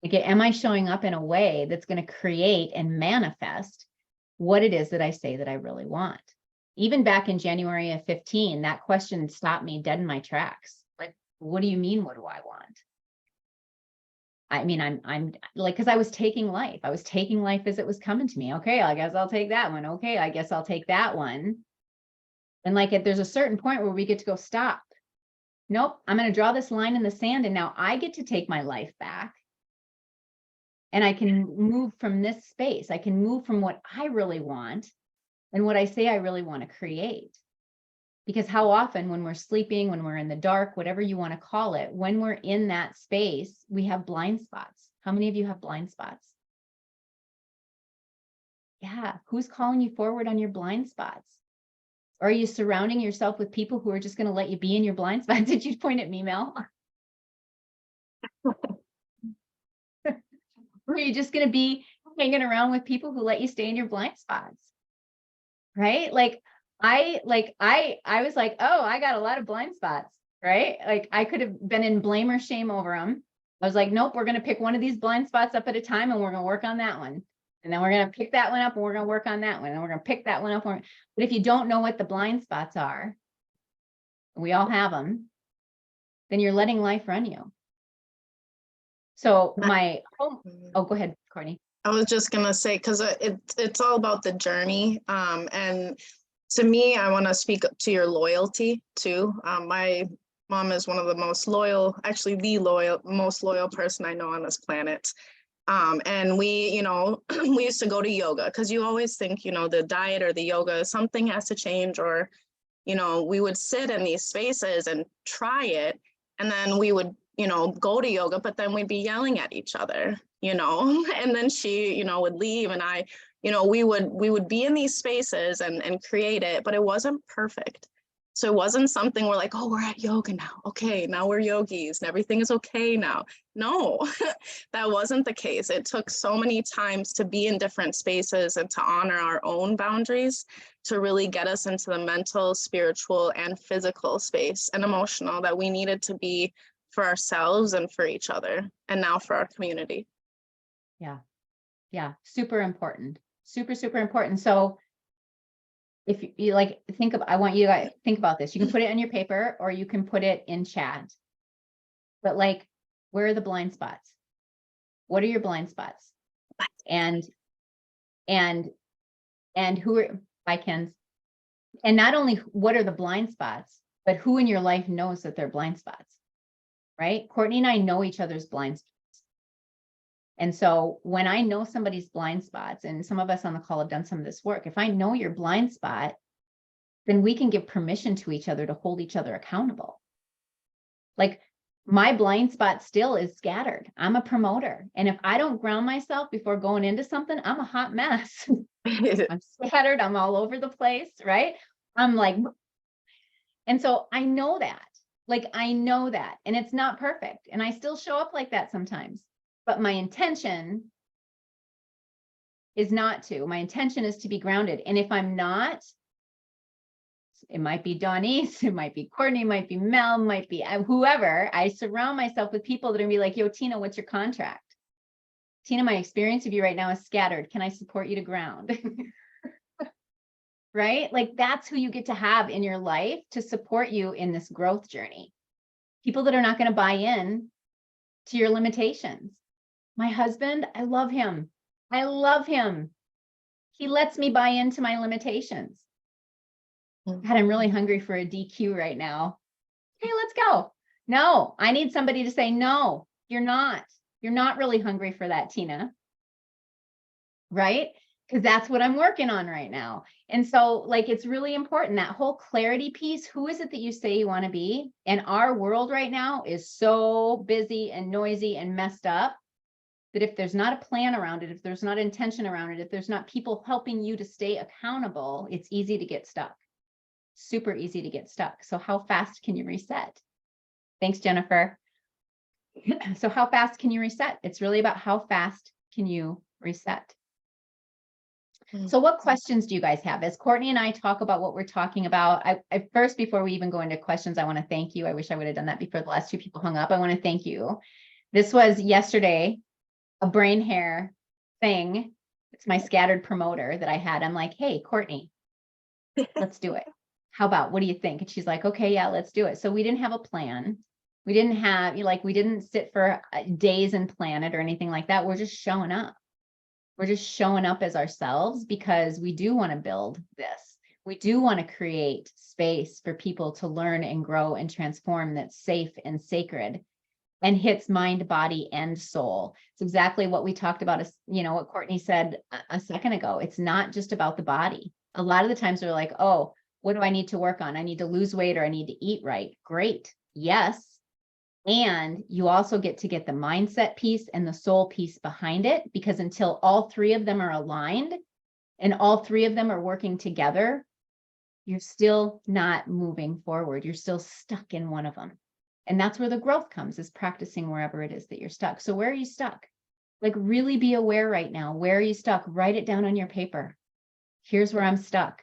Like, am I showing up in a way that's going to create and manifest what it is that I say that I really want? Even back in January of 15, that question stopped me dead in my tracks. Like, what do you mean? What do I want? I mean, I'm like, because I was taking life as it was coming to me. Okay, I guess I'll take that one. Okay, I guess I'll take that one. And like, there's a certain point where we get to go, stop. Nope, I'm going to draw this line in the sand, and now I get to take my life back. And I can move from this space. I can move from what I really want and what I say I really want to create. Because how often when we're sleeping, when we're in the dark, whatever you want to call it, when we're in that space, we have blind spots. How many of you have blind spots? Yeah, who's calling you forward on your blind spots? Or are you surrounding yourself with people who are just going to let you be in your blind spots? Did you point at me, Mel? Or are you just going to be hanging around with people who let you stay in your blind spots? Right? Like I was like, oh, I got a lot of blind spots, right? Like I could have been in blame or shame over them. I was like, nope, we're going to pick one of these blind spots up at a time and we're going to work on that one. And then we're going to pick that one up and we're going to work on that one. And we're going to pick that one up. But if you don't know what the blind spots are, we all have them, then you're letting life run you. So oh, go ahead, Courtney. I was just going to say, because it's all about the journey. And to me, I want to speak to your loyalty too. My mom is one of the most loyal, actually the most loyal person I know on this planet. And we, you know, we used to go to yoga because you always think, you know, the diet or the yoga, something has to change, or, you know, we would sit in these spaces and try it. And then we would, you know, go to yoga, but then we'd be yelling at each other, you know, and then she, you know, would leave and I, you know, we would be in these spaces and create it, but it wasn't perfect. So it wasn't something we're like, oh, we're at yoga now. Okay, now we're yogis and everything is okay now. No, that wasn't the case. It took so many times to be in different spaces and to honor our own boundaries to really get us into the mental, spiritual, and physical space and emotional that we needed to be for ourselves and for each other, and now for our community. Yeah, super important. Super important. So if you like, I want you to think about this. You can put it on your paper or you can put it in chat. But like, where are the blind spots? What are your blind spots? And who are, by Ken's, and not only what are the blind spots, but who in your life knows that they're blind spots, right? Courtney and I know each other's blind spots. And so when I know somebody's blind spots, and some of us on the call have done some of this work, if I know your blind spot, then we can give permission to each other to hold each other accountable. Like my blind spot still is scattered. I'm a promoter. And if I don't ground myself before going into something, I'm a hot mess. I'm scattered. I'm all over the place, right? I'm like, and so I know that. Like, I know that, and it's not perfect. And I still show up like that sometimes, but my intention is not to. My intention is to be grounded. And if I'm not, it might be Dawnese, it might be Courtney, it might be Mel, might be whoever. I surround myself with people that are gonna be like, yo, Tina, what's your contract? Tina, my experience of you right now is scattered. Can I support you to ground? Right? Like, that's who you get to have in your life to support you in this growth journey. People that are not going to buy in to your limitations. My husband, I love him. I love him. He lets me buy into my limitations. God, I'm really hungry for a DQ right now. Hey, let's go. No, I need somebody to say, no, you're not. You're not really hungry for that, Tina. Right? Because that's what I'm working on right now. And so, like, it's really important, that whole clarity piece. Who is it that you say you want to be? And our world right now is so busy and noisy and messed up that if there's not a plan around it, if there's not intention around it, if there's not people helping you to stay accountable, it's easy to get stuck. Super easy to get stuck. So how fast can you reset? Thanks, Jennifer. So how fast can you reset? It's really about how fast can you reset? So what questions do you guys have? As Courtney and I talk about what we're talking about, I first, before we even go into questions, I want to thank you. I wish I would have done that before the last two people hung up. I want to thank you. This was yesterday, a brain hair thing. It's my scattered promoter that I had. I'm like, hey, Courtney, let's do it. How about, what do you think? And she's like, okay, yeah, let's do it. So we didn't have a plan. We didn't have, we didn't sit for days and plan it or anything like that. We're just showing up. We're just showing up as ourselves because we do want to build this. We do want to create space for people to learn and grow and transform that's safe and sacred and hits mind, body, and soul. It's exactly what we talked about, what Courtney said a second ago. It's not just about the body. A lot of the times we're like, oh, what do I need to work on? I need to lose weight or I need to eat right. Great. Yes. And you also get to get the mindset piece and the soul piece behind it, because until all three of them are aligned and all three of them are working together, you're still not moving forward. You're still stuck in one of them. And that's where the growth comes, is practicing wherever it is that you're stuck. So where are you stuck? Like, really be aware right now. Where are you stuck? Write it down on your paper. Here's where I'm stuck.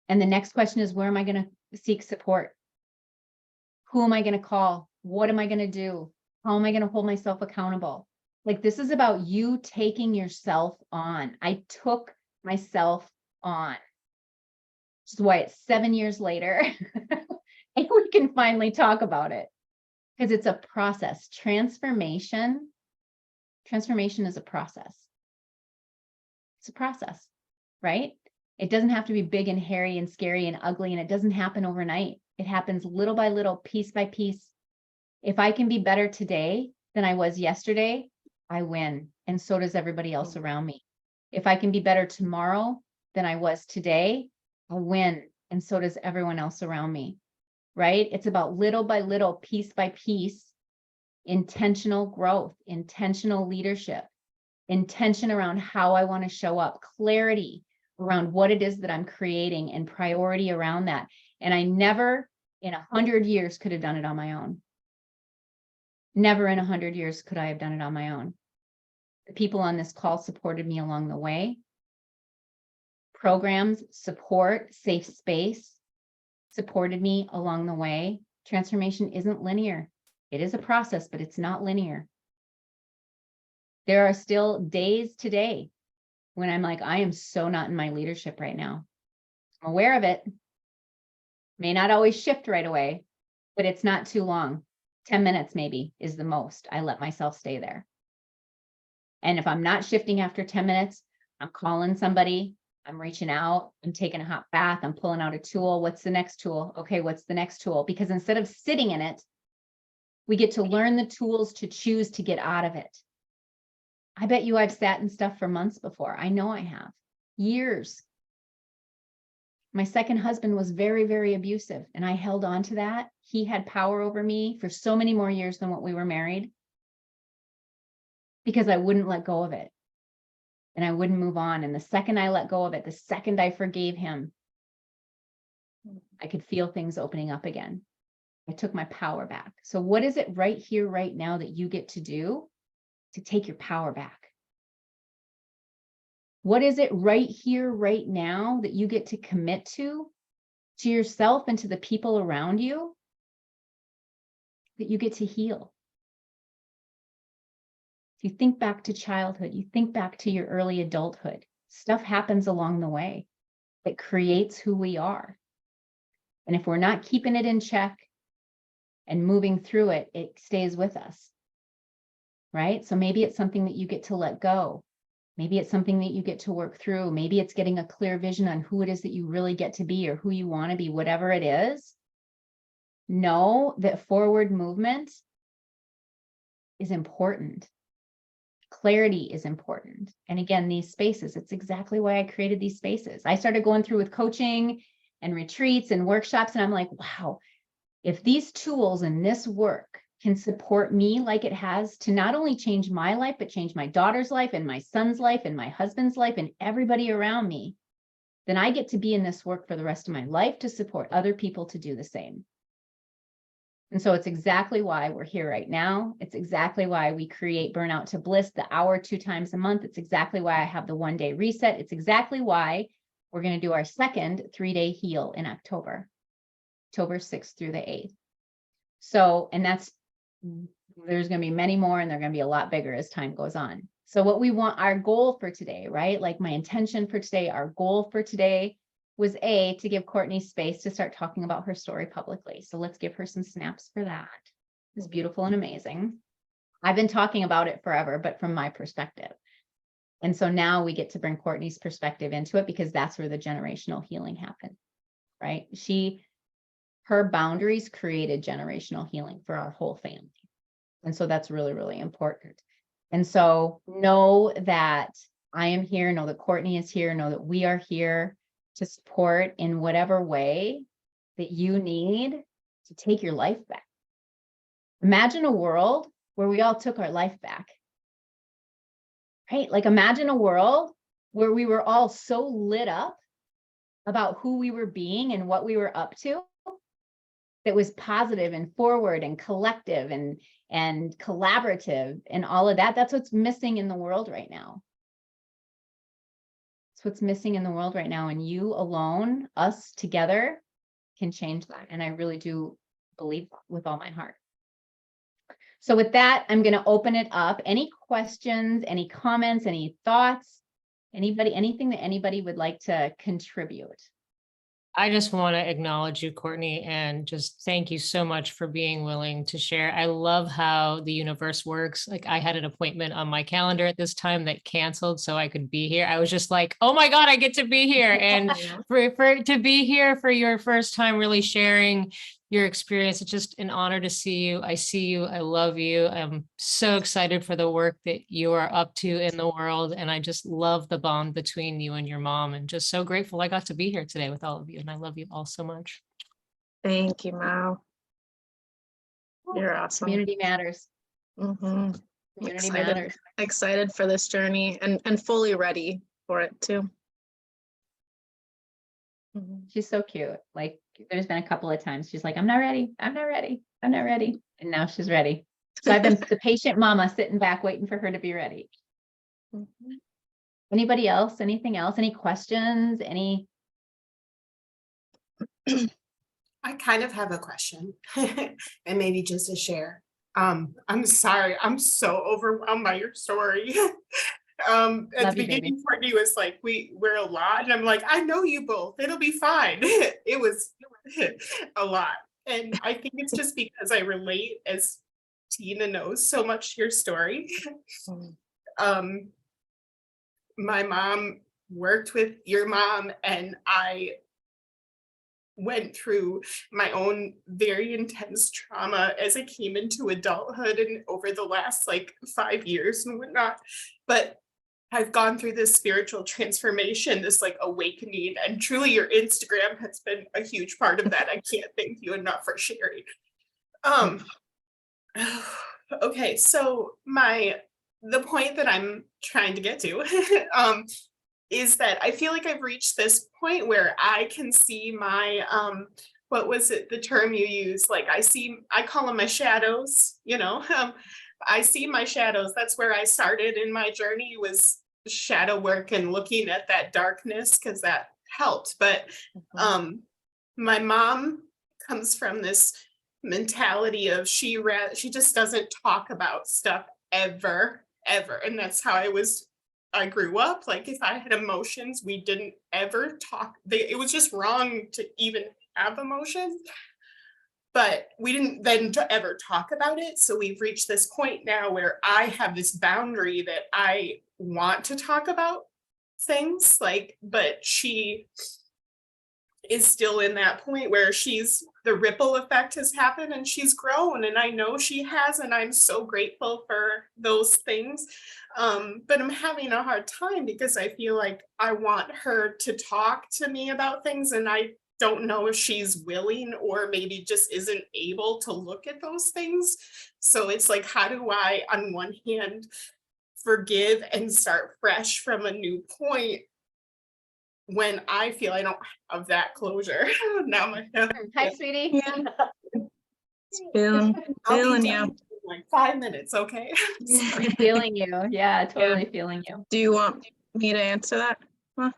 And the next question is, where am I going to seek support? Who am I going to call? What am I going to do? How am I going to hold myself accountable? Like, this is about you taking yourself on. I took myself on. Which is why it's 7 years later and we can finally talk about it, because it's a process. Transformation is a process. It's a process, right? It doesn't have to be big and hairy and scary and ugly, and it doesn't happen overnight. It happens little by little, piece by piece. If I can be better today than I was yesterday, I win. And so does everybody else around me. If I can be better tomorrow than I was today, I win. And so does everyone else around me, right? It's about little by little, piece by piece, intentional growth, intentional leadership, intention around how I want to show up, clarity around what it is that I'm creating, and priority around that. And I never in 100 years could have done it on my own. Never in 100 years could I have done it on my own. The people on this call supported me along the way. Programs, support, safe space supported me along the way. Transformation isn't linear. It is a process, but it's not linear. There are still days today when I'm like, I am so not in my leadership right now. I'm aware of it. May not always shift right away, but it's not too long. 10 minutes maybe is the most I let myself stay there. And if I'm not shifting after 10 minutes, I'm calling somebody, I'm reaching out, I'm taking a hot bath, I'm pulling out a tool. What's the next tool? Okay, what's the next tool? Because instead of sitting in it, we get to learn the tools to choose to get out of it. I bet you I've sat in stuff for months before. I know I have. Years. My second husband was very, very abusive, and I held on to that. He had power over me for so many more years than what we were married, because I wouldn't let go of it and I wouldn't move on. And the second I let go of it, the second I forgave him, I could feel things opening up again. I took my power back. So what is it right here, right now that you get to do to take your power back? What is it right here, right now that you get to commit to yourself and to the people around you that you get to heal? If you think back to childhood, you think back to your early adulthood, stuff happens along the way that creates who we are. And if we're not keeping it in check and moving through it, it stays with us, right? So maybe it's something that you get to let go. Maybe it's something that you get to work through. Maybe it's getting a clear vision on who it is that you really get to be or who you want to be, whatever it is. Know that forward movement is important. Clarity is important. And again, these spaces, it's exactly why I created these spaces. I started going through with coaching and retreats and workshops, and I'm like, wow, if these tools and this work can support me like it has to not only change my life, but change my daughter's life and my son's life and my husband's life and everybody around me, then I get to be in this work for the rest of my life to support other people to do the same. And so it's exactly why we're here right now. It's exactly why we create Burnout to Bliss, the hour 2 times a month. It's exactly why I have the 1-day reset. It's exactly why we're going to do our second 3-day heal in October 6th through the 8th. So, and there's going to be many more, and they're going to be a lot bigger as time goes on. So what we want, our goal for today, right? Like my intention for today, our goal for today was to give Courtney space to start talking about her story publicly. So let's give her some snaps for that. It's beautiful and amazing. I've been talking about it forever, but from my perspective. And so now we get to bring Courtney's perspective into it, because that's where the generational healing happened, right? Her boundaries created generational healing for our whole family. And so that's really, really important. And so know that I am here, know that Courtney is here, know that we are here to support in whatever way that you need to take your life back. Imagine a world where we all took our life back, right? Like imagine a world where we were all so lit up about who we were being and what we were up to, that was positive and forward and collective and collaborative and all of that. That's what's missing in the world right now. It's what's missing in the world right now. And you alone, us together, can change that. And I really do believe with all my heart. So with that, I'm going to open it up. Any questions, any comments, any thoughts, anything that anybody would like to contribute? I just want to acknowledge you, Courtney, and just thank you so much for being willing to share. I love how the universe works. Like I had an appointment on my calendar at this time that canceled so I could be here. I was just like, oh my God, I get to be here. And for to be here for your first time really sharing your experience, it's just an honor to see you. I see you. I love you. I'm so excited for the work that you are up to in the world. And I just love the bond between you and your mom, and just so grateful I got to be here today with all of you. And I love you all so much. Thank you, Mal. You're awesome. Community matters. Mm-hmm. Community matters. Excited for this journey and fully ready for it too. Mm-hmm. She's so cute. Like there's been a couple of times she's like, I'm not ready. I'm not ready. I'm not ready. And now she's ready. So I've been the patient mama sitting back waiting for her to be ready. Mm-hmm. Anybody else? Anything else? Any questions? Any? I kind of have a question and maybe just a share. I'm sorry. I'm so overwhelmed by your story. At the beginning, Courtney was like, we're a lot. And I'm like, I know you both. It'll be fine. It was a lot. And I think it's just because I relate, as Tina knows so much your story. My mom worked with your mom, and I went through my own very intense trauma as I came into adulthood and over the last 5 years and whatnot. But I've gone through this spiritual transformation, this awakening, and truly your Instagram has been a huge part of that. I can't thank you enough for sharing. Okay, so the point that I'm trying to get to is that I feel like I've reached this point where I can see my what was it, the term you use? Like I call them my shadows, you know. I see my shadows. That's where I started in my journey, was shadow work and looking at that darkness, because that helped. But my mom comes from this mentality of she just doesn't talk about stuff ever, and that's how I grew up. Like, if I had emotions, we didn't ever talk. It was just wrong to even have emotions, but we didn't then to ever talk about it. So we've reached this point now where I have this boundary that I want to talk about things, like, but she is still in that point where the ripple effect has happened and she's grown, and I know she has, and I'm so grateful for those things. But I'm having a hard time because I feel like I want her to talk to me about things, and I don't know if she's willing or maybe just isn't able to look at those things. So it's like, how do I, on one hand, forgive and start fresh from a new point when I feel I don't have that closure? Now Hi, sweetie. Feeling I'll be you. done in like 5 minutes, okay? Feeling you. Yeah, totally feeling you. Do you want me to answer that? Huh?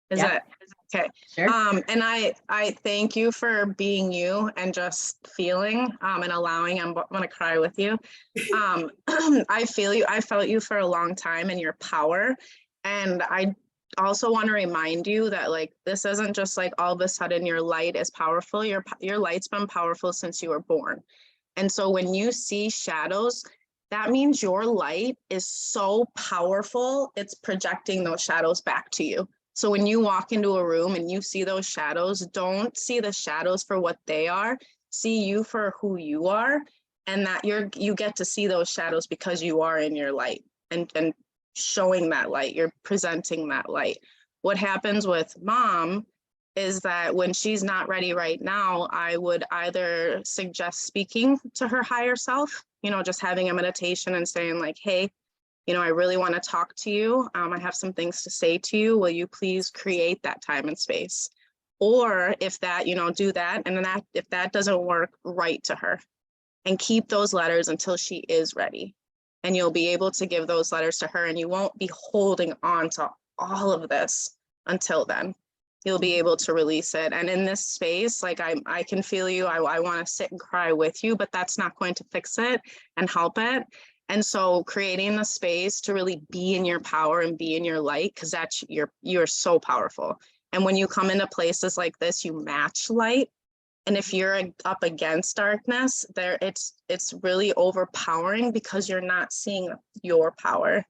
Is Yeah. that okay? Sure. And I thank you for being you and just feeling and allowing. I'm gonna cry with you. I feel you. I felt you for a long time and your power. And I also want to remind you that, like, this isn't just like all of a sudden your light is powerful. Your light's been powerful since you were born. And so when you see shadows, that means your light is so powerful, it's projecting those shadows back to you. So when you walk into a room and you see those shadows, don't see the shadows for what they are, see you for who you are, and that you get to see those shadows because you are in your light and showing that light, you're presenting that light. What happens with mom is that when she's not ready right now, I would either suggest speaking to her higher self, you know, just having a meditation and saying like, hey, you know, I really want to talk to you. I have some things to say to you. Will you please create that time and space? Or if that, you know, do that. And then if that doesn't work, write to her and keep those letters until she is ready. And you'll be able to give those letters to her, and you won't be holding on to all of this until then. You'll be able to release it. And in this space, like I can feel you. I want to sit and cry with you, but that's not going to fix it and help it. And so creating the space to really be in your power and be in your light, because that's you're so powerful. And when you come into places like this, you match light. And if you're up against darkness, it's really overpowering because you're not seeing your power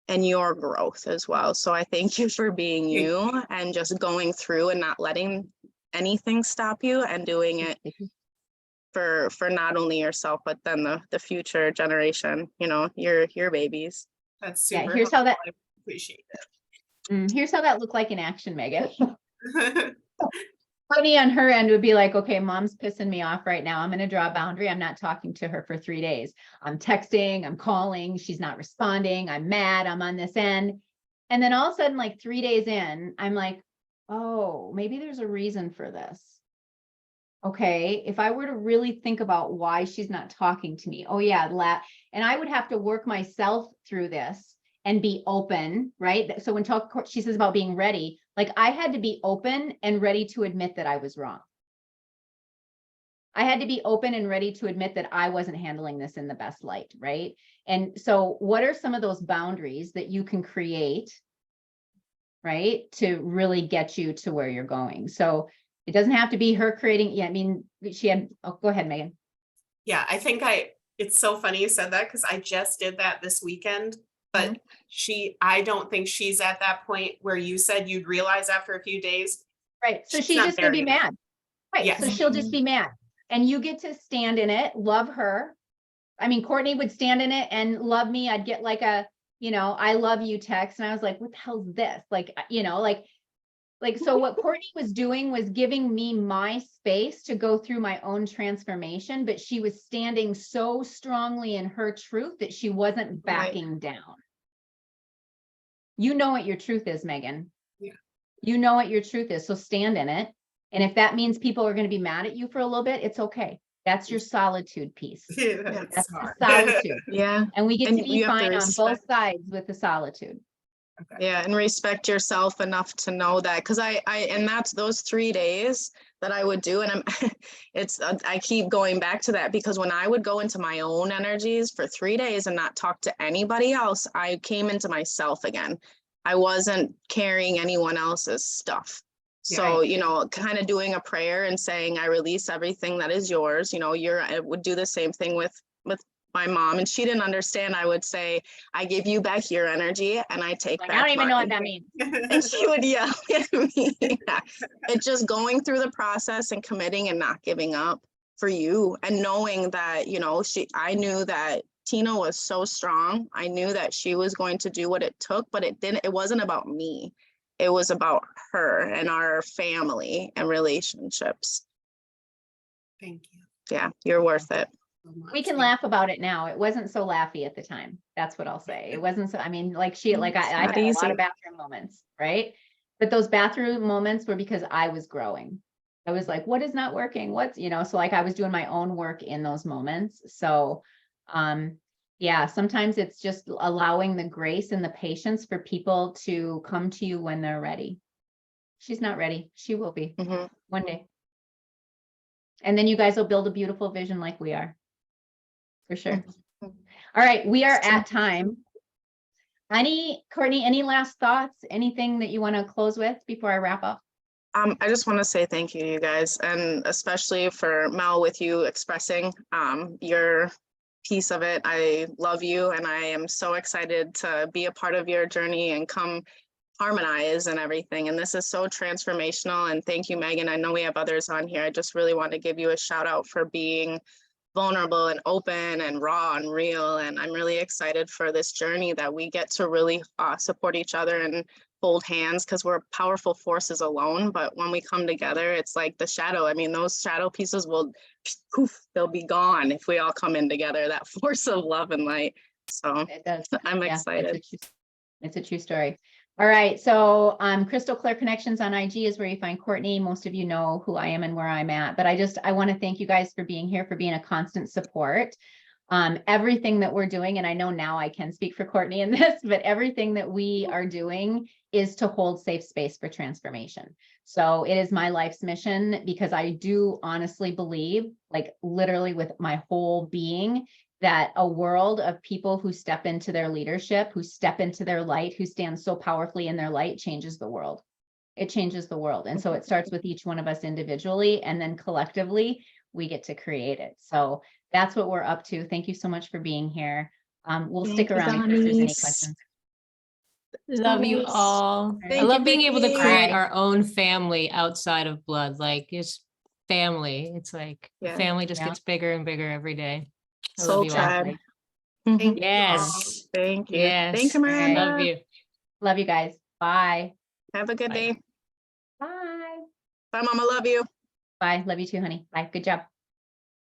and your growth as well. So I thank you for being you and just going through and not letting anything stop you, and doing it for not only yourself, but then the future generation, you know, your babies. That's super. Yeah, here's how that I appreciate it. here's how that looked like in action, Megan. Tony on her end would be like, okay, mom's pissing me off right now. I'm going to draw a boundary. I'm not talking to her for 3 days. I'm texting, I'm calling, she's not responding. I'm mad. I'm on this end. And then all of a sudden, like 3 days in, I'm like, oh, maybe there's a reason for this. Okay, if I were to really think about why she's not talking to me, oh yeah, and I would have to work myself through this and be open, right? So when she says about being ready, like I had to be open and ready to admit that I was wrong. I had to be open and ready to admit that I wasn't handling this in the best light, right? And so what are some of those boundaries that you can create, right, to really get you to where you're going? So it doesn't have to be her creating. Yeah, I mean, go ahead, Megan. Yeah, I think it's so funny you said that, because I just did that this weekend, but I don't think she's at that point where you said you'd realize after a few days. Right. So she's just gonna be mad. Right. Yes. So she'll just be mad. And you get to stand in it, love her. I mean, Courtney would stand in it and love me. I'd get like a, you know, I love you text. And I was like, what the hell's this? Like, you know, like, so what Courtney was doing was giving me my space to go through my own transformation, but she was standing so strongly in her truth that she wasn't backing down. You know what your truth is, Megan. Yeah. You know what your truth is. So stand in it. And if that means people are going to be mad at you for a little bit, it's okay. That's your solitude piece. Yeah, That's that's the hard. solitude. Yeah. And we get And to be you have to fine on both respect- sides with the solitude. Okay. Yeah, and respect yourself enough to know that, because and that's those 3 days that I would do, and I keep going back to that, because when I would go into my own energies for 3 days and not talk to anybody else, I came into myself again. I wasn't carrying anyone else's stuff. So, Right. you know, kind of doing a prayer and saying, I release everything that is yours. You know, I would do the same thing with my mom, and she didn't understand. I would say, I give you back your energy and I take Like, back I don't even know what mine. that means. And she would yell at me. Yeah. It's just going through the process and committing and not giving up for you, and knowing that, you know, I knew that Tina was so strong. I knew that she was going to do what it took, but it wasn't about me. It was about her and our family and relationships. Thank you Yeah, you're worth it. so much. We can Thank laugh about it now. It wasn't so laughy at the time. That's what I'll say. It wasn't so, I mean, like I It's had not a lot easy. of bathroom moments, right? But those bathroom moments were because I was growing. I was like, what is not working? What's, you know, so like I was doing my own work in those moments. So, yeah, sometimes it's just allowing the grace and the patience for people to come to you when they're ready. She's not ready. She will be Mhm. one day. And then you guys will build a beautiful vision like we are. For sure. All right, we are at time. Courtney, any last thoughts? Anything that you want to close with before I wrap up? I just want to say thank you, you guys, and especially for Mel, with you expressing your piece of it. I love you, and I am so excited to be a part of your journey and come harmonize and everything. And this is so transformational. And thank you, Megan. I know we have others on here. I just really want to give you a shout out for being vulnerable and open and raw and real. And I'm really excited for this journey that we get to really support each other and hold hands, because we're powerful forces alone. But when we come together, it's like the shadow. I mean, those shadow pieces will poof, they'll be gone if we all come in together, that force of love and light. So It does. I'm Yeah, excited. it's a true story. All right. So Crystal Clear Connections on IG is where you find Courtney. Most of you know who I am and where I'm at, but I want to thank you guys for being here, for being a constant support. Everything that we're doing, and I know now I can speak for Courtney in this, but everything that we are doing is to hold safe space for transformation. So it is my life's mission, because I do honestly believe, like literally with my whole being, that a world of people who step into their leadership, who step into their light, who stand so powerfully in their light, changes the world. It changes the world. And so it starts with each one of us individually, and then collectively we get to create it. So that's what we're up to. Thank you so much for being here. We'll stick Thank you, around in case there's any Donnies. questions. Love you Nice. all. I Thank love you, being able to Vicky. create Bye. our own family outside of blood. Like it's family. It's like the Yeah. family just Yeah. gets bigger and bigger every day. I love Soul you all. tribe. Exactly. Mhm. Thank you all. Yes. Thank you. Yes. Thank you, All right. Miranda. Love you. Love you guys. Bye. Have a good Bye. day. Bye. Bye, Mama. Love you. Bye. Love you too, honey. Bye. Good job.